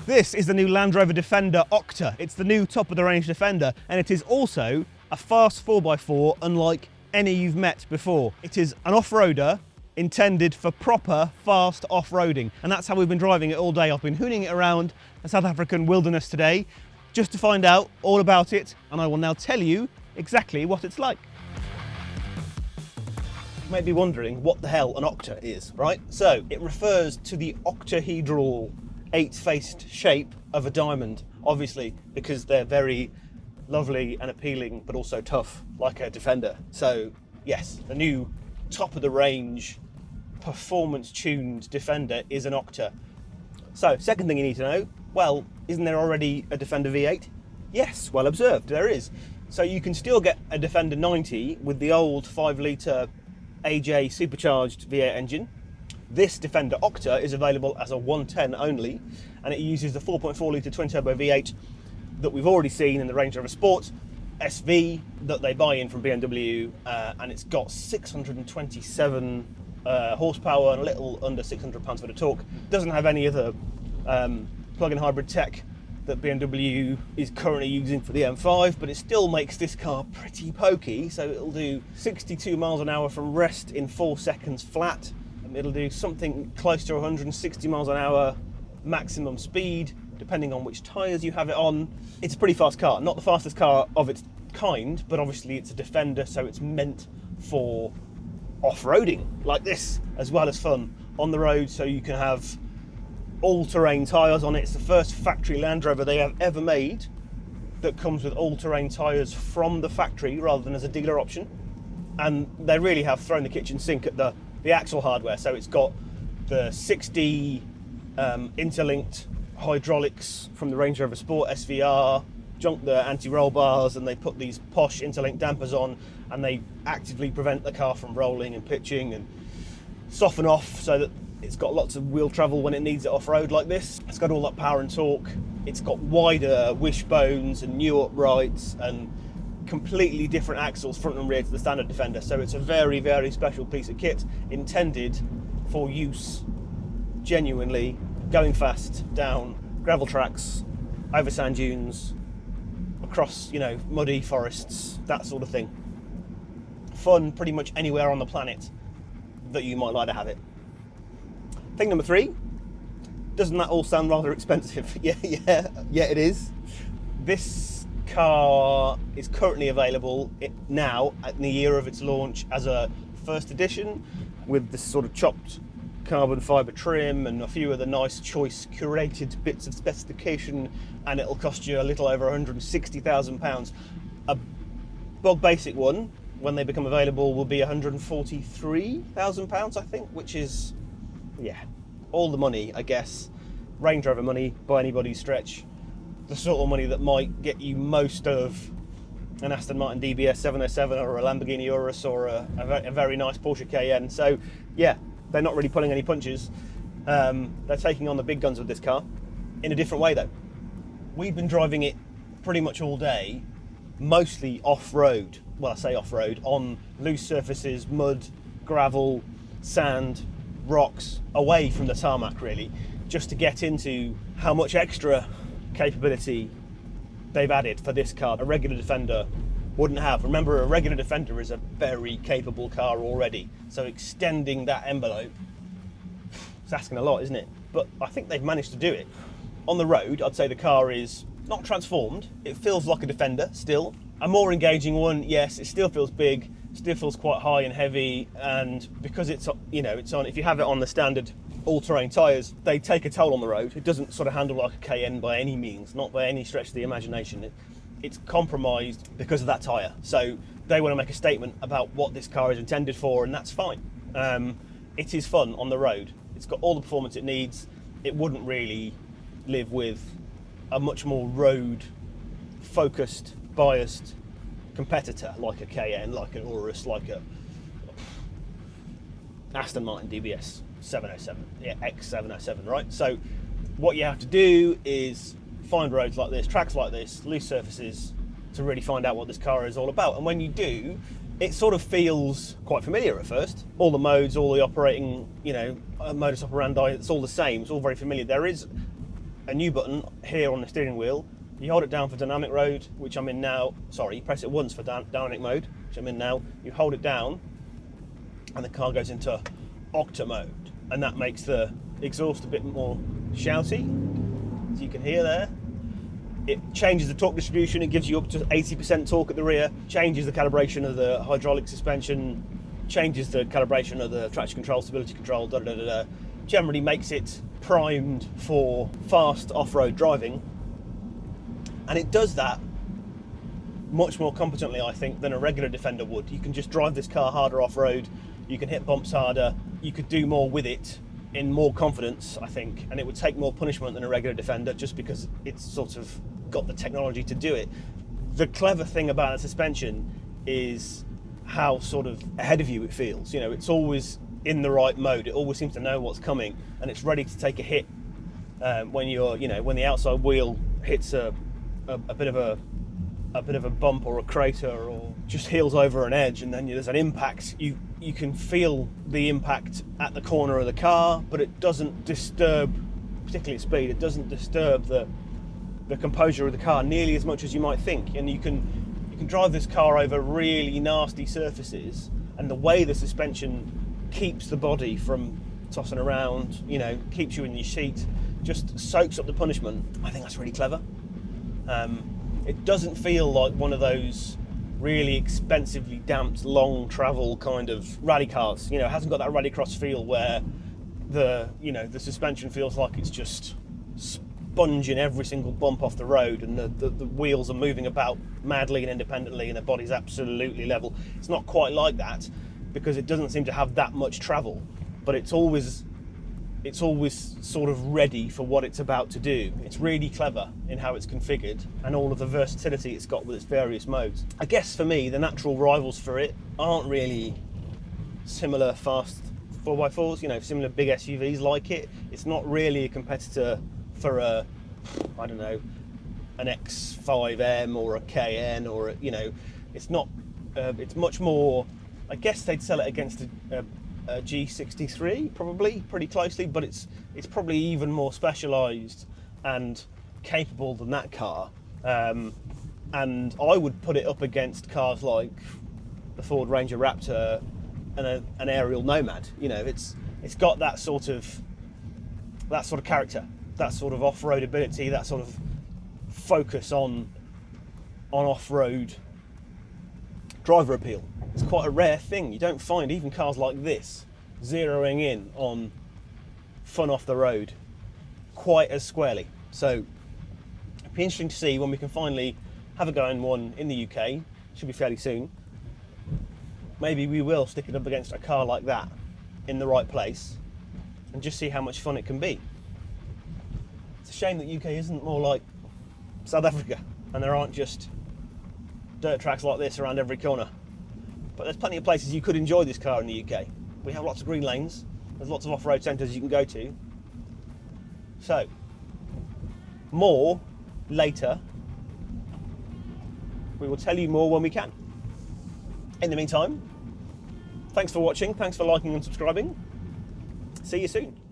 This is the new Land Rover Defender Octa. It's the new top of the range Defender, and it is also a fast 4x4 unlike any you've met before. It is an off-roader intended for proper fast off-roading, and that's how we've been driving it all day. I've been hooning it around the South African wilderness today just to find out all about it, and I will now tell you exactly what it's like. You may be wondering what the hell an octa is, right? So it refers to the octahedral eight-faced shape of a diamond, obviously because they're very lovely and appealing but also tough, like a Defender. So yes, the new top of the range performance tuned Defender is an octa. So second thing you need to know, well, isn't there already a Defender V8? Yes, well observed, there is. So you can still get a Defender 90 with the old 5-litre AJ supercharged V8 engine. This Defender Octa is available as a 110 only, and it uses the 4.4-litre twin-turbo V8 that we've already seen in the Range Rover Sport SV that they buy in from BMW, and it's got 627 horsepower and a little under 600 pounds-foot of torque. Doesn't have any other plug-in hybrid tech that BMW is currently using for the M5, but it still makes this car pretty pokey. So it'll do 62 miles an hour from rest in 4 seconds flat. It'll do something close to 160 miles an hour maximum speed, depending on which tyres you have it on. It's a pretty fast car, not the fastest car of its kind, but obviously it's a Defender, so it's meant for off-roading like this, as well as fun on the road. So you can have all-terrain tyres on it. It's the first factory Land Rover they have ever made that comes with all-terrain tyres from the factory rather than as a dealer option. And they really have thrown the kitchen sink at the axle hardware. So it's got the 6D interlinked hydraulics from the Range Rover Sport SVR, junked the anti-roll bars, and they put these Porsche interlinked dampers on, and they actively prevent the car from rolling and pitching and soften off so that it's got lots of wheel travel when it needs it off-road like this. It's got all that power and torque. It's got wider wishbones and new uprights and completely different axles front and rear to the standard Defender. So it's a very, very special piece of kit intended for use genuinely going fast down gravel tracks, over sand dunes, across, muddy forests, that sort of thing. Fun pretty much anywhere on the planet that you might like to have it. Thing number 3, doesn't that all sound rather expensive? Yeah, it is. This car is currently available now at the year of its launch as a first edition with this sort of chopped carbon fibre trim and a few of the nice choice curated bits of specification, and it'll cost you a little over £160,000. A bog basic one, when they become available, will be £143,000, I think, which is, all the money, I guess. Range Rover money by anybody's stretch. The sort of money that might get you most of an Aston Martin DBS 707 or a Lamborghini Urus or a very nice Porsche Cayenne. So yeah, they're not really pulling any punches. They're taking on the big guns with this car in a different way though. We've been driving it pretty much all day, mostly off-road. Well, I say off-road, on loose surfaces, mud, gravel, sand, rocks, away from the tarmac really, just to get into how much extra capability they've added for this car a regular Defender wouldn't have. Remember, a regular Defender is a very capable car already, so extending that envelope, it's asking a lot, isn't it? But I think they've managed to do it. On the road, I'd say the car is not transformed. It feels like a Defender still. A more engaging one, yes, it still feels big, still feels quite high and heavy, and because it's on, if you have it on the standard all-terrain tyres, they take a toll on the road. It doesn't sort of handle like a Cayenne by any means, not by any stretch of the imagination. It's compromised because of that tyre. So they want to make a statement about what this car is intended for, and that's fine. It is fun on the road. It's got all the performance it needs. It wouldn't really live with a much more road-focused, biased competitor like a Cayenne, like an Urus, like a Aston Martin DBS 707, X707, right? So what you have to do is find roads like this, tracks like this, loose surfaces, to really find out what this car is all about. And when you do, it sort of feels quite familiar at first. All the modes, all the operating, modus operandi, it's all the same. It's all very familiar. There is a new button here on the steering wheel. You hold it down for dynamic mode, which I'm in now. Sorry, you press it once for dynamic mode, which I'm in now. You hold it down, and the car goes into Octa mode, and that makes the exhaust a bit more shouty, as you can hear there. It changes the torque distribution. It gives you up to 80% torque at the rear. Changes the calibration of the hydraulic suspension. Changes the calibration of the traction control, stability control. Generally makes it primed for fast off-road driving. And it does that much more competently, I think, than a regular Defender would. You can just drive this car harder off-road, you can hit bumps harder, you could do more with it in more confidence, I think, and it would take more punishment than a regular Defender just because it's sort of got the technology to do it. The clever thing about the suspension is how sort of ahead of you it feels. You know, it's always in the right mode, it always seems to know what's coming, and it's ready to take a hit when the outside wheel hits a bit of a bump or a crater or just heels over an edge, and then there's an impact. You can feel the impact at the corner of the car, but it doesn't disturb, particularly at speed, it doesn't disturb the composure of the car nearly as much as you might think. And you can drive this car over really nasty surfaces, and the way the suspension keeps the body from tossing around, you know, keeps you in your seat, just soaks up the punishment. I think that's really clever. It doesn't feel like one of those really expensively damped, long travel kind of rally cars. You know, it hasn't got that rallycross feel where the suspension feels like it's just sponging every single bump off the road, and the wheels are moving about madly and independently, and the body's absolutely level. It's not quite like that because it doesn't seem to have that much travel, but it's always sort of ready for what it's about to do. It's really clever in how it's configured and all of the versatility it's got with its various modes. I guess for me, the natural rivals for it aren't really similar fast 4x4s, you know, similar big SUVs like it. It's not really a competitor for an X5M or a Cayenne or it's not, it's much more, I guess they'd sell it against a G63 probably pretty closely, but it's probably even more specialized and capable than that car, and I would put it up against cars like the Ford Ranger Raptor and an aerial Nomad. You know, it's got that sort of character, that sort of off-road ability, that sort of focus on off-road driver appeal. It's quite a rare thing. You don't find even cars like this zeroing in on fun off the road quite as squarely. So it'll be interesting to see when we can finally have a go in one in the UK. Should be fairly soon. Maybe we will stick it up against a car like that in the right place and just see how much fun it can be. It's a shame that UK isn't more like South Africa and there aren't just dirt tracks like this around every corner. But there's plenty of places you could enjoy this car in the UK. We have lots of green lanes, there's lots of off-road centres you can go to. So, more later. We will tell you more when we can. In the meantime, thanks for watching, thanks for liking and subscribing. See you soon.